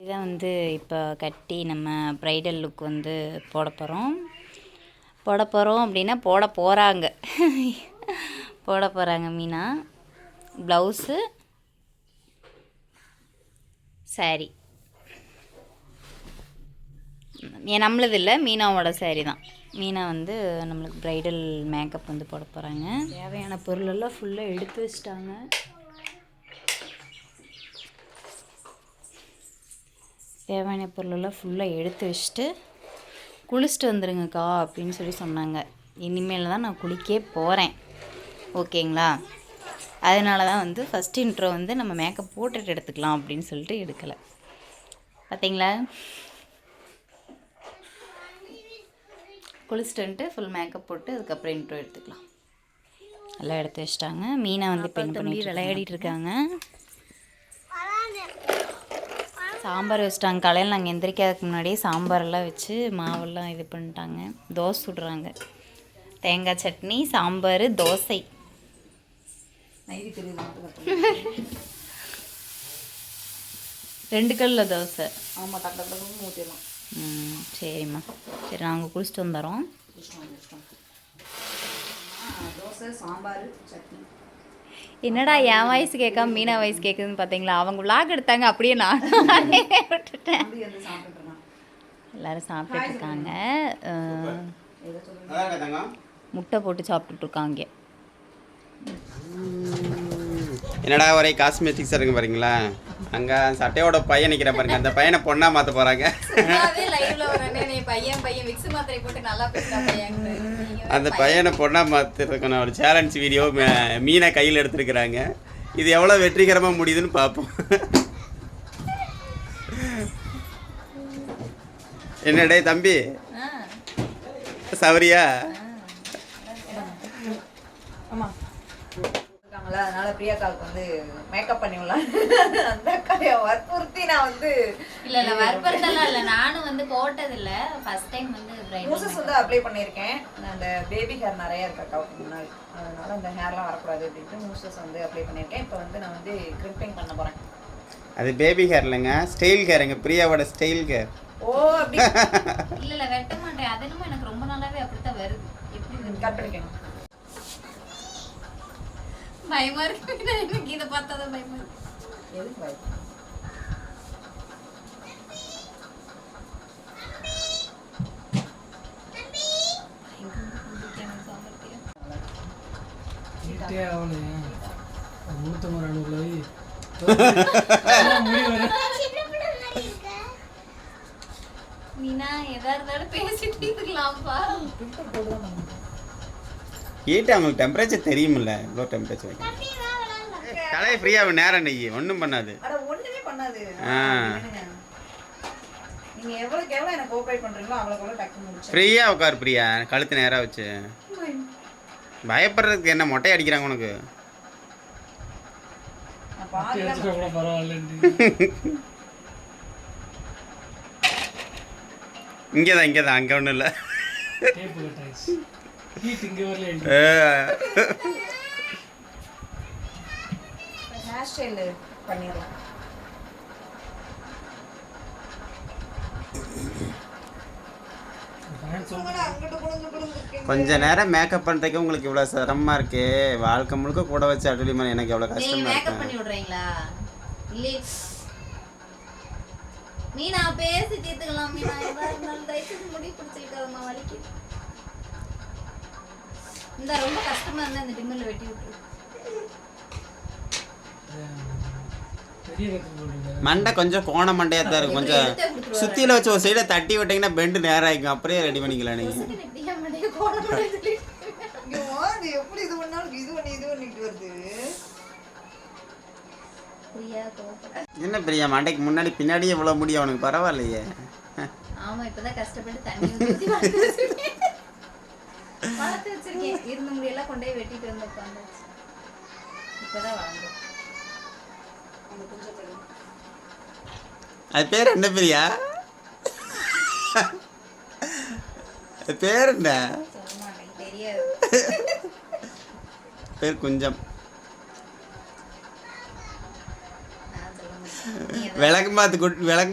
இதான் வந்து இப்போ கட்டி நம்ம ப்ரைடல் லுக் வந்து போட போகிறோம் அப்படின்னா போட போகிறாங்க மீனா. ப்ளவுஸு சாரீ நம்மளது இல்லை, மீனாவோட சாரீ தான். மீனா வந்து நம்மளுக்கு ப்ரைடல் மேக்கப் வந்து போட போகிறாங்க. தேவையான பொருளெல்லாம் ஃபுல்லாக எடுத்து வச்சிட்டாங்க. தேவையான பொருளெல்லாம் ஃபுல்லாக எடுத்து வச்சுட்டு குளிச்சுட்டு வந்துடுங்கக்கா அப்படின்னு சொன்னாங்க. இனிமேல் தான் நான் குளிக்கே போகிறேன், ஓகேங்களா? அதனால தான் வந்து ஃபஸ்ட் இன்ட்ரோ வந்து நம்ம மேக்கப் போட்டுட்டு எடுத்துக்கலாம் அப்படின்னு சொல்லிட்டு எடுக்கலை. பார்த்தீங்களா, குளிச்சுட்டு வந்துட்டு ஃபுல் மேக்கப் போட்டு அதுக்கப்புறம் இன்ட்ரோ எடுத்துக்கலாம். எல்லாம் எடுத்து வச்சிட்டாங்க. மீனா வந்து இப்போ தம்பி விளையாடிட்டு இருக்காங்க. சாம்பார் வச்சிட்டாங்க. காலையில் நாங்கள் எந்திரிக்கிறதுக்கு முன்னாடியே சாம்பாரெல்லாம் வச்சு மாவெல்லாம் இது பண்ணிட்டாங்க. தோசை சுடுறாங்க. தேங்காய் சட்னி, சாம்பார், தோசை. 2 கல்லில் தோசை. ஆமாம், டக்கு ஊற்றிடலாம். சரிம்மா. சரி, நாங்கள் குளிச்சுட்டு வந்துடுறோம். தோசை, சாம்பார், சட்னி. என்னடா என் வயசு கேட்காம மீனா வயசு கேட்குதுன்னு பார்த்தீங்களா? அவங்க விளாக் எடுத்தாங்க, அப்படியே நான் விட்டுட்டேன். எல்லோரும் சாப்பிட்டுட்டு இருக்காங்க. முட்டை போட்டு சாப்பிட்டுட்ருக்காங்க. என்னடா ஒரே காஸ்மெட்டிக்ஸாக இருக்கு பாருங்களா? அங்கே சட்டையோட பையன் நிற்கிற பாருங்க, அந்த பையனை பொண்ணா மாற்ற போகிறாங்க. அந்த பையனை பொண்ணா மாற்றுறதுக்கான ஒரு சேலஞ்ச் வீடியோ மீனை கையில் எடுத்துருக்குறாங்க. இது எவ்வளோ வெற்றிகரமாக முடியுதுன்னு பார்ப்போம். என்னடே தம்பி, சவரியா? அதனால பிரியாக்காவுக்கு வந்து மேக்கப் பண்ணிவிடலாம். அந்த அக்காவை வற்புறுத்தி நான் வந்து இல்லை வற்புறுத்தலாம் இல்லை, நானும் வந்து போட்டதில்லை. ஃபர்ஸ்ட் டைம் வந்து மூசஸ் வந்து அப்ளை பண்ணியிருக்கேன். அந்த பேபி ஹேர் நிறையா இருக்கு அக்காவுக்கு முன்னாடி, அதனால அந்த ஹேர்லாம் வரக்கூடாது அப்படின்ட்டு மூசஸ் வந்து அப்ளை பண்ணியிருக்கேன். இப்போ வந்து நான் வந்து கிரிம்பிங் பண்ண போகிறேன். அது பேபி ஹேர் இல்லைங்க, ஸ்டைல் ஹேருங்க, பிரியாவோட ஸ்டைல் ஹேர். ஓ அப்படி இல்லை வெட்ட மாட்டேன். அது என்னமோ எனக்கு ரொம்ப நாளாவே அப்படித்தான் வருது. எப்படி கட் பண்ணிக்கணும். பயமா இருக்கு எனக்கு, இதை பார்த்தாதான் பயமா இருக்கு. எதுக்கு பயம்? மீனா எதா இருந்தாலும் பேசிட்டு இருக்கலாம்ப்பா. ஹீட்டு அவங்களுக்கு டெம்பரேச்சர் தெரியுமில்ல, இவ்வளோ டெம்பரேச்சர் வைக்க தலையை ஃப்ரீயாக நேரம் நெய் ஒன்றும் பண்ணாது. ஒன்றுமே பண்ணாது. நீங்கள் எவ்வளோக்கு எவ்வளோ எனக்கு கோஆப்ரேட் பண்ணுறீங்களோ அவ்வளோக்கு எவ்வளோ டக்கு முடிச்சு ஃப்ரீயாக உட்கார் பிரியா, கழுத்து நேராக வச்சு. பயப்படுறதுக்கு என்ன மொட்டை அடிக்கிறாங்க உனக்கு? இங்கேதான் அங்கே ஒன்றும் இல்லை. ஹேர் ஸ்டைல் பண்ணிடலாம். கொஞ்ச நேரம் மேக்கப் பண்ணுறதுக்கு உங்களுக்கு இவ்வளோ சிரமமாக இருக்கு. வாழ்க்கை முழுக்க கூட வச்சு அட்வலிமான எனக்கு எவ்வளோ கஷ்டமா மேக்கப் பண்ணி விடுறீங்களா? இல்லை மீனா பேசி தீர்த்துக்கலாம். மீனா எதா இருந்தாலும் தயவுசெய்து முடி பிடிச்சிருக்காதம்மா, வலிக்கு. இந்த ரொம்ப கஷ்டமா இருந்தா இந்த டிம்மர்ல வெட்டி விட்டுரு. மண்டை கொஞ்சம் கோண மண்டையா தான் இருக்கும். கொஞ்சம் சுத்தியில வச்சு ஒரு சைடை தட்டி விட்டீங்கன்னா பெண்டு நேரம் ஆயிக்கும். அப்படியே ரெடி பண்ணிக்கலாம் நீங்க. எப்படி இது பண்ணாலும் இது பண்ணிட்டு வருது. என்ன பிரியா, மண்டைக்கு முன்னாடி பின்னாடியே இவ்வளவு முடியும் அவனுக்கு, பரவாயில்லையே. ஆமா, இப்பதான் கஷ்டப்பட்டு தண்ணி ஊத்தி வளர்த்து வச்சிருக்கேன். இருந்த முடியெல்லாம் கொண்டே வெட்டிட்டு வந்து உட்காந்துச்சு. இப்பதான் வளர்ந்து. அது பேர் என்ன பிரியா? பேர் என்ன? தெரியாது. பேர் குஞ்சம். விளக்கு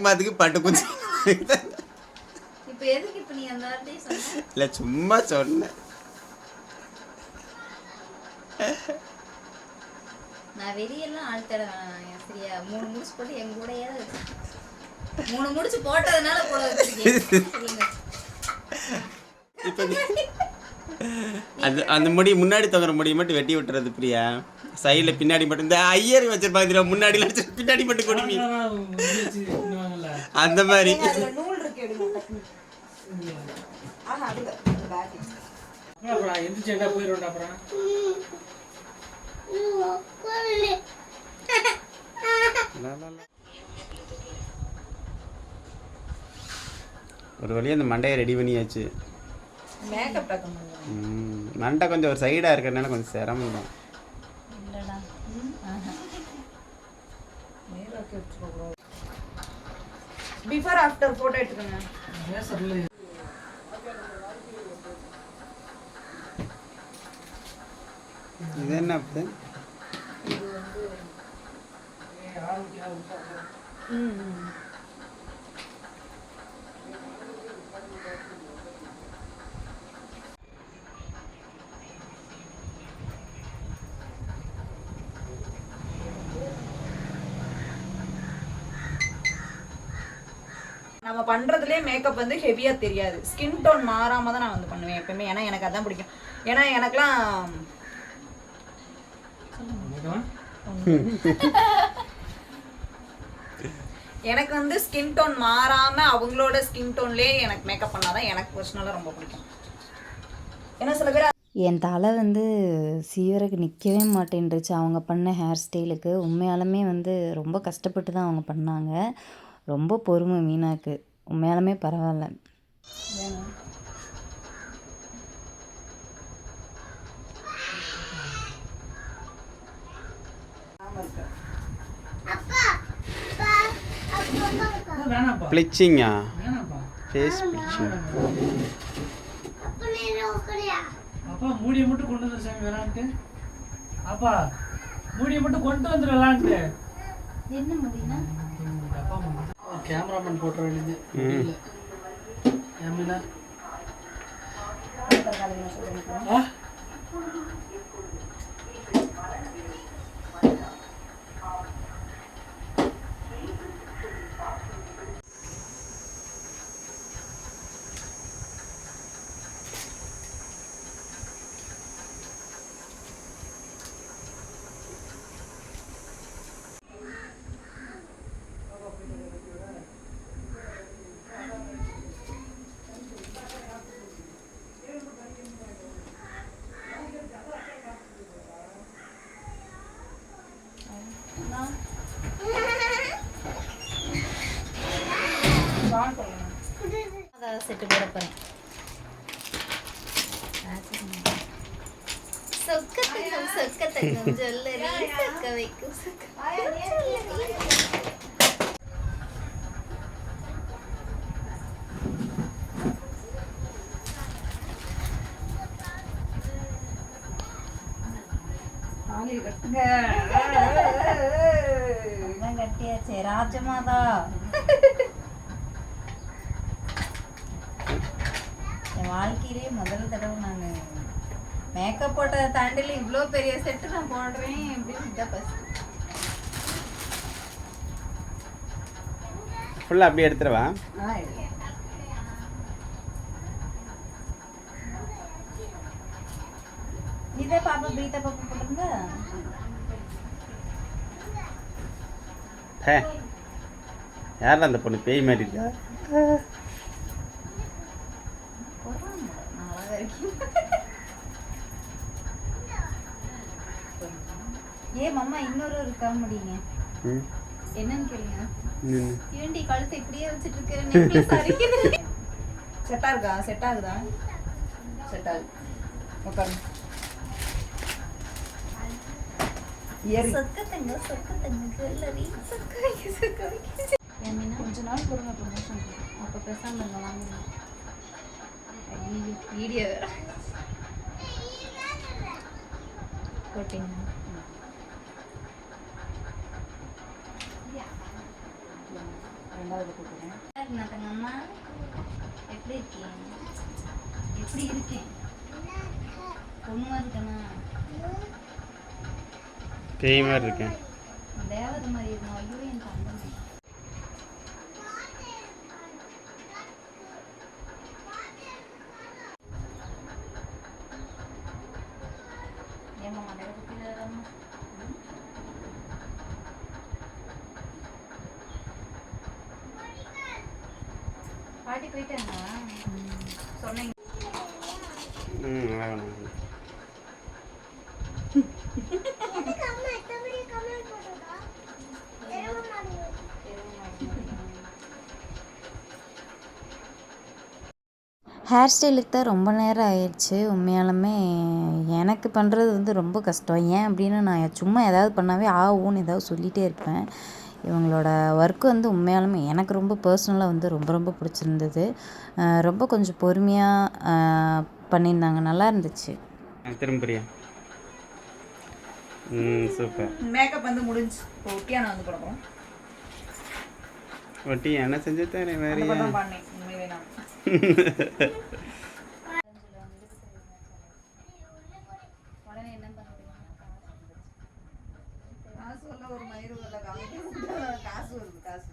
மாத்துக்கு பட்டு குச்சி. இப்போ எதுக்கு இப்போ நீ அந்த வார்த்தையை சொன்ன? இல்லை சும்மா சொன்னேன். நான் வெளியெல்லாம் ஆள் தேட வேணாம் சரியா? 3 முடிச்சு போட்டு என் கூடயே 3 முடிச்சு போட்டதுனால கூட வச்சிருக்கேன். இப்போ அந்த முடி முன்னாடி தொங்குற முடியை மட்டும் வெட்டி விட்டுறது பிரியா. சைடில் பின்னாடி மட்டும் இந்த ஐயர் வச்சிருப்பாங்க முன்னாடி பின்னாடி மட்டும் கொடுமி அந்த மாதிரி. நூல் இருக்கு எடுங்க. ஆஹா அதுல பேக் அப்புறம் எந்திரிச்சு என்ன போயிடும்டா அப்புறம். ஒரு வழியாக அந்த மண்டையை ரெடி பண்ணியாச்சு. மேக்கப் பார்க்கணும். மண்டை கொஞ்சம் ஒரு சைடாக இருக்கிறதுனால கொஞ்சம் சிரமம் தான். இல்லடா. பிஃபோர் ஆஃப்டர் போட்டோ எடுத்துக்கோங்க. இது என்ன அப்படி? நம்ம பண்றதுலயே மேக்கப் வந்து ஹெவியா தெரியாது. ஸ்கின் டோன் மாறாம தான் நான் வந்து பண்ணுவேன் எப்பவுமே. ஏன்னா எனக்கு அதான் பிடிக்கும். ஏன்னா எனக்குலாம் எனக்கு வந்து ஸ்கின் டோன் மாறாம அவங்களோட ஸ்கின் டோன்லயே எனக்கு மேக்கப் பண்ணாதான் எனக்கு பர்சனலா ரொம்ப பிடிக்கும். ஏன்னா சில பேர் என் தலை வந்து சீவருக்கு நிற்கவே மாட்டேன்ருச்சு அவங்க பண்ண ஹேர் ஸ்டைலுக்கு. உண்மையாலுமே வந்து ரொம்ப கஷ்டப்பட்டு தான் அவங்க பண்ணாங்க. ரொம்ப பொறுமை மீனாக்கு. உண்மையாலுமே பரவாயில்ல. ப்ளீச்சிங்கா? Face bleaching. அப்பா மூடியை மட்டும் கொண்டு வந்து சாமி விளாண்டு. அப்பா மூடியை மட்டும் கொண்டு வந்து விளாண்டு. என்ன முடியும்னா கேமராமேன் போட்டுற வேண்டியது. ஏமினா அதான் செட்டு போட போகிறேன். சொக்கத்தங்கம் சொக்கத்தங்கம் ஜுவல்லரி சொக்க வைக்கும் கட்டியாச்சே ராஜமாதா. என் வாழ்க்கையிலே முதல் தடவை நான் மேக்கப் போட்டதை தாண்டில இவ்வளோ பெரிய செட்டு நான் போடுறேன் அப்படின்னு இதான் ஃபஸ்ட்டு. ஃபுல்லாக அப்படியே எடுத்துருவா. இதே பாப்பா பிரீத்தா பாப்பா போட்டுருங்க. ஹே யார் அந்த பொண்ணு பேய் மாதிரி இருக்கா? ஏ மாமா இன்னொரு இருக்கா முடியுங்க. என்னன்னு கேளுங்க. ஏன்டி கழுத்தை இப்படியே வச்சிட்டு இருக்க? நெக்லஸ் அரிக்குது. செட் ஆகுதா? செட் ஆகுதா? செட் ஆகுது. உட்காருங்க. சொக்கத்தங்க ஜுவல்லரி சொக்க வைக்க. ஏன்னா கொஞ்ச நாள் பொறுங்க ப்ரமோஷன். அப்போ பேசாமல் இருங்க வாங்க. வீடியோ போட்டிங்க. ரெண்டாவது கூப்பிடுறேன். அம்மா எப்படி இருக்கீங்க? எப்படி இருக்கேன்? பொண்ணு இருக்கேனா? பேய் மாதிரி இருக்கேன். தேவதை மாதிரி இருக்கணும். ஐயோ என் தங்கம். ஏமா மண்டை குத்திடாதம்மா. பாட்டி போயிட்டாங்களா? சொன்னீங்க. வேணும். ஹேர் ஸ்டைலுக்கு தான் ரொம்ப நேரம் ஆயிடுச்சு. உண்மையாலுமே எனக்கு பண்ணுறது வந்து ரொம்ப கஷ்டம். ஏன் அப்படின்னா நான் சும்மா ஏதாவது பண்ணாவே ஊன்னு ஏதாவது சொல்லிகிட்டே இருப்பேன். இவங்களோட ஒர்க்கு வந்து உண்மையாலுமே எனக்கு ரொம்ப பர்சனலாக வந்து ரொம்ப ரொம்ப பிடிச்சிருந்தது. ரொம்ப கொஞ்சம் பொறுமையாக பண்ணியிருந்தாங்க. நல்லா இருந்துச்சு. திரும்பியா? சூப்பர். மேக்கப் வந்து முடிஞ்சு இப்போ ஒட்டியான வந்து கொடுப்போம். ஒட்டி என்ன செஞ்சு தரேன் வேறு பண்ணேன் உண்மையிலே நான். காசு வரல, ஒரு மயிறு வரல, காசு வருது காசு.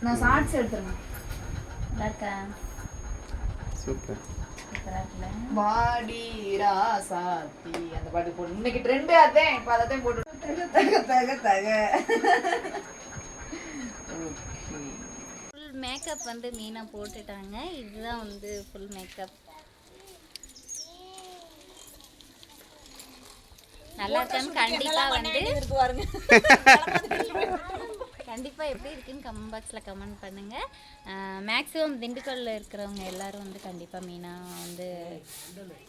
நான் ஷார்ட்ஸ் எடுத்துறேன். சூப்பர். வாடி ராசாத்தி அந்த பாட்டு போடு. இன்னைக்கு ட்ரெண்ட் அதேன். இப்ப அதேன் போட்டு தக தக தக. ஃபுல் மேக்கப் வந்து மீனா போட்டுட்டாங்க. இதுதான் வந்து ஃபுல் மேக்கப். நல்லா இருக்கான்னு கண்டிப்பா வந்து கண்டிப்பாக எப்படி இருக்குன்னு கமெண்ட் பாக்ஸில் கமெண்ட் பண்ணுங்கள். மேக்ஸிமம் திண்டுக்கல்லில் இருக்கிறவங்க எல்லோரும் வந்து கண்டிப்பாக மீனா வந்து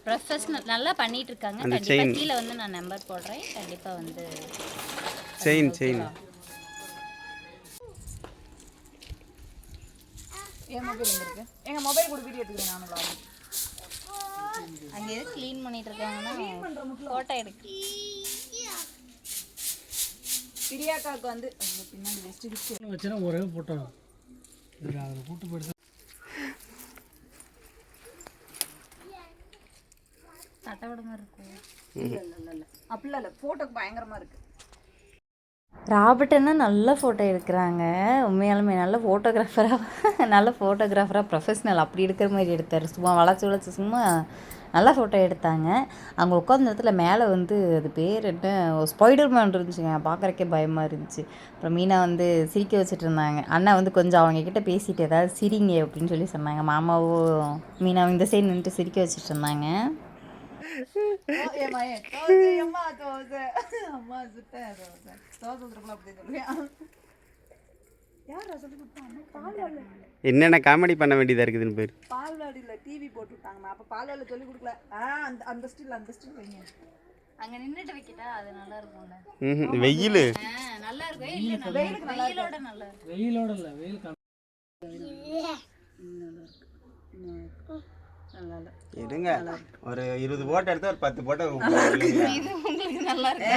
ப்ரொஃபஷ்னல் நல்லா பண்ணிகிட்டு இருக்காங்க. கண்டிப்பாக கீழே வந்து நான் நம்பர் போடுறேன். கண்டிப்பாக வந்து செயின் என் மொபைல் எங்கே இருக்கு? எங்கள் மொபைல் கூட வீடியோ எடுத்துக்கிறேன் நானும். அங்கே எது க்ளீன் பண்ணிட்டு இருக்காங்கன்னா ஃபோட்டோ எடுக்கு. பிரியாக்காவுக்கு வந்து பின்னாடி வெஸ்ட் வச்சுன்னா ஒரே போட்டோ அதில் கூட்டு போயிடுது. தட்டோட மாதிரி இருக்கும். இல்லை அப்படிலாம் இல்லை, ஃபோட்டோக்கு பயங்கரமாக இருக்குது. ராபர்ட்னா நல்ல ஃபோட்டோ எடுக்கிறாங்க. உண்மையாலுமே நல்ல ஃபோட்டோகிராஃபராக ப்ரொஃபஷ்னல் அப்படி எடுக்கிற மாதிரி எடுத்தார். சும்மா வளைச்சி சும்மா நல்லா ஃபோட்டோ எடுத்தாங்க. அவங்க உட்காந்த இடத்துல மேலே வந்து அது பேர் என்ன ஸ்பைடர் மேன் இருந்துச்சுங்க. பார்க்குறக்கே பயமாக இருந்துச்சு. அப்புறம் மீனா வந்து சிரிக்க வச்சுட்டு இருந்தாங்க. அண்ணா வந்து கொஞ்சம் அவங்கக்கிட்ட பேசிட்டு ஏதாவது சிரிங்க அப்படின்னு சொல்லி சொன்னாங்க. மாமாவும் மீனாவும் இந்த சைடு நின்றுட்டு சிரிக்க வச்சுட்டு இருந்தாங்க. என்னென்ன காமெடி பண்ண வேண்டியதாக இருக்குதுன்னு பேர். பால்வாடியில் டிவி போட்டு விட்டாங்கண்ணா. அப்போ பால்வாடியில் சொல்லி கொடுக்கல. அந்த ஸ்டில் வைங்க. அங்கே நின்றுட்டு வைக்கிட்டா அது நல்லா இருக்கும்ல. வெயில் நல்லா இருக்கும். வெயிலோட நல்லா இருக்கும். வெயிலோட இல்லை, வெயில் எடுங்க. ஒரு 20 போட்டோ எடுத்து ஒரு 10 போட்டோ இது உங்களுக்கு நல்லா இருக்கு.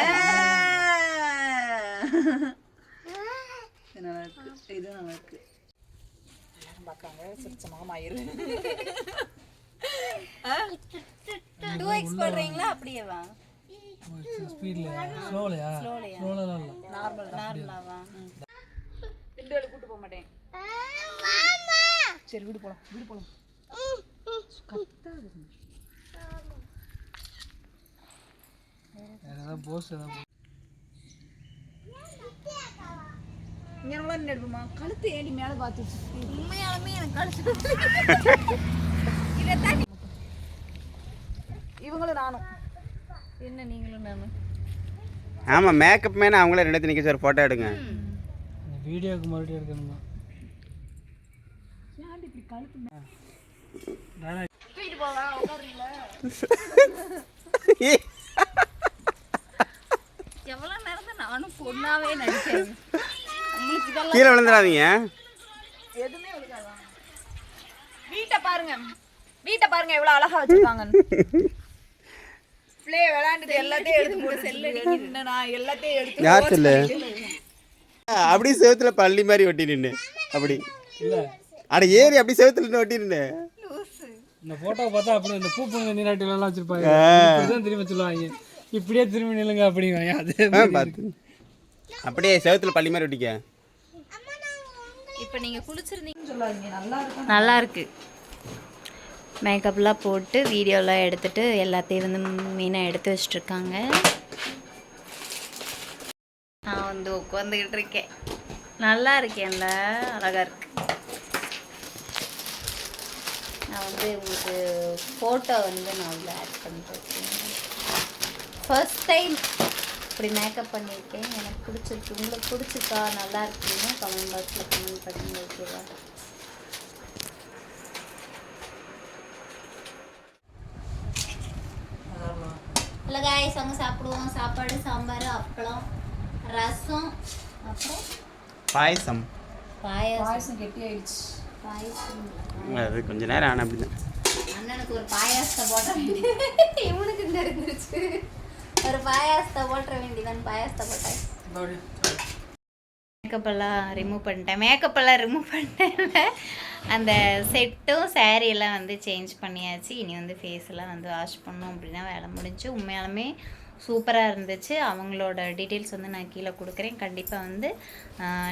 நல்லா இருக்கு. இது நல்லா இருக்கு. பார்க்காங்க சிரிச்ச மாமாயிரு. 2x போடுறீங்களா? அப்படியே வா. ஸ்பீட்லையா ஸ்லோலையா? ஸ்லோலாம் இல்லை, நார்மலாவா? ரெண்டு கூட்டு போக மாட்டேன். சரி வீடு போலாம். ஏதாவது போஸ் ஏதாவது இங்கே எடுப்போமா? கழுத்து ஏடி மேலே பார்த்து உண்மையாலுமே எனக்கு கழுத்து இவங்களும் நானும் என்ன நீங்களும் நானும். ஆமாம், மேக்கப் மேனே அவங்களே 2 நிற்க சார் ஃபோட்டோ எடுங்க. வீடியோக்கு மறுபடியும் எடுக்கணுமா? இப்படி கழுத்து எவ்வளோ நேரம் தான் நானும் பொண்ணாவே நடிச்சேன். உங்களுக்கு இதெல்லாம் கீழே விழுந்துடாதீங்க. எதுவுமே விழுகாதான். வீட்டை பாருங்க. வீட்டை பாருங்க எவ்வளவு அழகா வச்சிருக்காங்கன்னு. பிளே விளையாண்டுட்டு எல்லாத்தையும் எடுத்து போட்டு செல்லு நான் எல்லாத்தையும் எடுத்து யார் சொல்லு அப்படி செவத்துல பள்ளி மாதிரி ஒட்டி நின்று அப்படி இல்லை அட ஏறி அப்படி செவத்துல நின்று ஒட்டி நின்று இந்த ஃபோட்டோ பார்த்தா அப்படி இந்த பூ பூங்க நீராட்டிலாம் வச்சிருப்பாங்க இப்படிதான் திரும்ப சொல்லுவாங்க இப்படியே திரும்பி நில்லுங்க அப்படிவாங்க அது பார்த்து அப்படியே செவத்துல பள்ளி மாதிரி ஒட்டிக்க இப்போ நீங்கள் குளிச்சிருந்தீங்க சொல்லாதீங்க, நல்லா இருக்கும். நல்லா இருக்கு. மேக்கப்லாம் போட்டு வீடியோலாம் எடுத்துட்டு எல்லாத்தையும் வந்து மீனாக எடுத்து வச்சிட்ருக்காங்க. நான் வந்து உட்காந்துக்கிட்டு இருக்கேன். நல்லா இருக்கேன்ல, அழகாக இருக்கு. நான் வந்து உங்களுக்கு ஃபோட்டோ வந்து நான் வந்து ஆட் பண்ணிருக்கேன். ஃபர்ஸ்ட் டைம் இப்படி மேக்கப் பண்ணியிருக்கேன். எனக்கு பிடிச்சிருக்கு. உங்களுக்கு பிடிச்சிருக்கா? நல்லா இருக்குன்னு கமெண்ட் பாக்ஸில் கமெண்ட் பண்ணுங்க. ஓகேவா? இல்லை காய்ஸ், அங்கே சாப்பிடுவோம். சாப்பாடு, சாம்பார், அப்பளம், ரசம், அப்புறம் பாயசம் பாயாசம். பாயசம் கெட்டி ஆயிடுச்சு. பாயசம் அது கொஞ்ச நேரம் ஆனால் அப்படிதான் அண்ணனுக்கு ஒரு பாயாசத்தை போட்ட வேண்டியது. இவனுக்கு இந்த இருந்துச்சு. ஒரு பாயாசத்தை போட்டுற வேண்டியதான். பாயாசத்தை போட்டேன். மேக்கப்பெல்லாம் ரிமூவ் பண்ணிட்டேன். அந்த செட்டும் saree எல்லாம் வந்து சேஞ்ச் பண்ணியாச்சு. இனி வந்து ஃபேஸ் எல்லாம் வந்து வாஷ் பண்ணோம் அப்படின்னா வேலை முடிஞ்சு. உண்மையாலுமே சூப்பராக இருந்துச்சு. அவங்களோட டீட்டெயில்ஸ் வந்து நான் கீழே கொடுக்குறேன். கண்டிப்பாக வந்து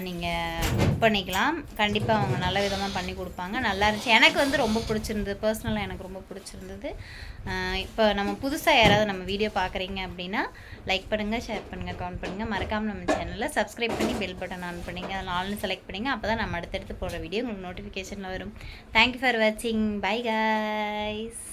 நீங்கள் புக் பண்ணிக்கலாம். கண்டிப்பாக அவங்க நல்ல விதமாக பண்ணி கொடுப்பாங்க. நல்லா இருந்துச்சு. எனக்கு வந்து ரொம்ப பிடிச்சிருந்தது. பர்சனலாக எனக்கு ரொம்ப பிடிச்சிருந்தது. இப்போ நம்ம புதுசாக யாராவது நம்ம வீடியோ பார்க்குறீங்க அப்படின்னா லைக் பண்ணுங்கள், ஷேர் பண்ணுங்கள், கமெண்ட் பண்ணுங்கள். மறக்காமல் நம்ம சேனலில் சப்ஸ்கிரைப் பண்ணி பெல் பட்டன் ஆன் பண்ணிங்க. அதில் ஆல்னு செலக்ட் பண்ணிங்க. அப்போ தான் நம்ம அடுத்தடுத்து போடுற வீடியோ உங்களுக்கு நோட்டிஃபிகேஷனில் வரும். தேங்க்யூ ஃபார் வாட்சிங். Bye guys.